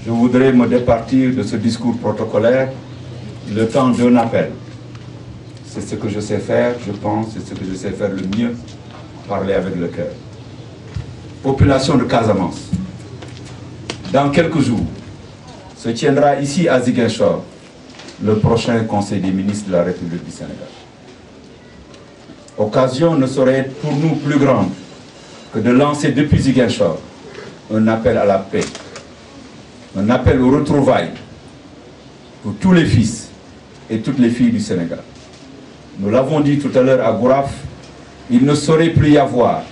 Je voudrais me départir de ce discours protocolaire le temps d'un appel. C'est ce que je sais faire, je pense, c'est ce que je sais faire le mieux, parler avec le cœur. Population de Casamance, dans quelques jours, se tiendra ici à Ziguinchor le prochain Conseil des ministres de la République du Sénégal. Occasion ne saurait être pour nous plus grande que de lancer depuis Ziguinchor un appel à la paix, un appel aux retrouvailles pour tous les fils et toutes les filles du Sénégal. Nous l'avons dit tout à l'heure à Gouraf, il ne saurait plus y avoir,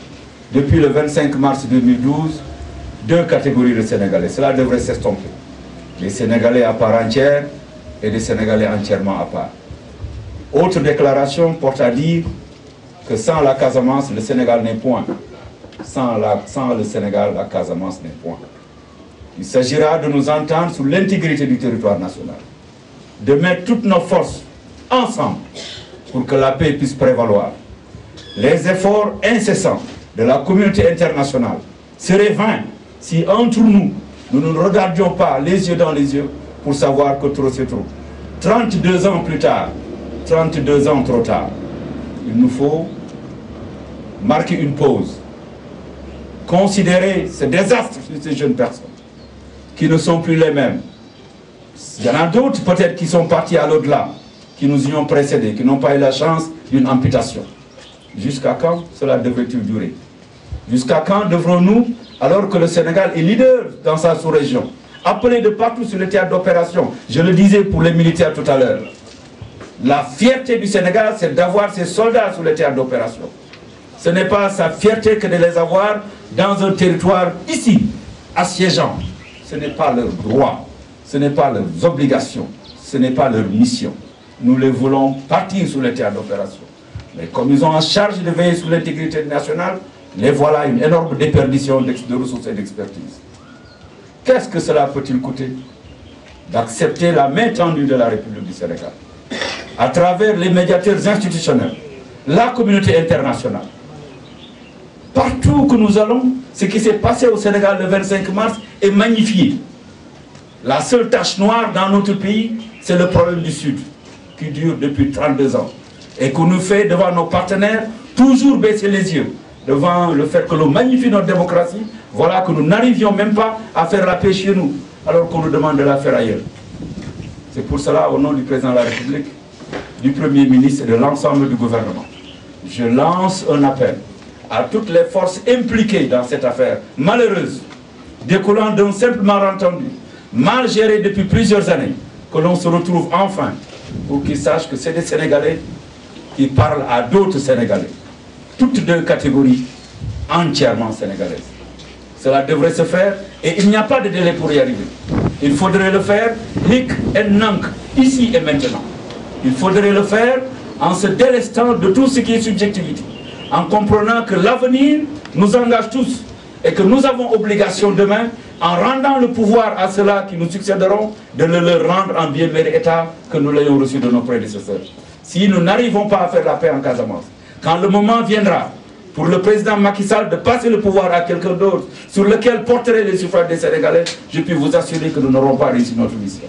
depuis le 25 mars 2012, deux catégories de Sénégalais. Cela devrait s'estomper. Les Sénégalais à part entière et les Sénégalais entièrement à part. Autre déclaration porte à dire que sans la Casamance, le Sénégal n'est point. Sans le Sénégal, la Casamance n'est point. Il s'agira de nous entendre sur l'intégrité du territoire national, de mettre toutes nos forces ensemble pour que la paix puisse prévaloir. Les efforts incessants de la communauté internationale seraient vains si entre nous, nous ne regardions pas les yeux dans les yeux pour savoir que trop c'est trop. 32 ans plus tard, 32 ans trop tard, il nous faut marquer une pause, considérer ce désastre de ces jeunes personnes qui ne sont plus les mêmes. Il y en a d'autres peut-être qui sont partis à l'au-delà, qui nous y ont précédés, qui n'ont pas eu la chance d'une amputation. Jusqu'à quand cela devrait-il durer? Jusqu'à quand devrons-nous, alors que le Sénégal est leader dans sa sous-région, appelé de partout sur le théâtre d'opération, je le disais pour les militaires tout à l'heure, la fierté du Sénégal, c'est d'avoir ses soldats sur le théâtre d'opération. Ce n'est pas sa fierté que de les avoir dans un territoire ici, assiégeant. Ce n'est pas leur droit, ce n'est pas leurs obligations, ce n'est pas leur mission. Nous les voulons partir sur le théâtre d'opération. Mais comme ils ont en charge de veiller sur l'intégrité nationale, les voilà une énorme déperdition de ressources et d'expertise. Qu'est-ce que cela peut-il coûter? D'accepter la main tendue de la République du Sénégal, à travers les médiateurs institutionnels, la communauté internationale. Partout que nous allons, ce qui s'est passé au Sénégal le 25 mars est magnifié. La seule tache noire dans notre pays, c'est le problème du Sud, qui dure depuis 32 ans, et qu'on nous fait devant nos partenaires toujours baisser les yeux, devant le fait que l'on magnifie notre démocratie, voilà que nous n'arrivions même pas à faire la paix chez nous, alors qu'on nous demande de la faire ailleurs. C'est pour cela, au nom du président de la République, du Premier ministre et de l'ensemble du gouvernement, je lance un appel à toutes les forces impliquées dans cette affaire malheureuse, découlant d'un simple malentendu, mal géré depuis plusieurs années, que l'on se retrouve enfin, pour qu'ils sachent que c'est des Sénégalais qui parlent à d'autres Sénégalais. Toutes deux catégories entièrement sénégalaises. Cela devrait se faire et il n'y a pas de délai pour y arriver. Il faudrait le faire hic et nank, ici et maintenant. Il faudrait le faire en se délestant de tout ce qui est subjectivité, en comprenant que l'avenir nous engage tous et que nous avons obligation demain, en rendant le pouvoir à ceux-là qui nous succéderont, de le leur rendre en bien meilleur état que nous l'ayons reçu de nos prédécesseurs. Si nous n'arrivons pas à faire la paix en Casamance, quand le moment viendra pour le président Macky Sall de passer le pouvoir à quelqu'un d'autre, sur lequel porterait les suffrages des Sénégalais, je puis vous assurer que nous n'aurons pas réussi notre mission.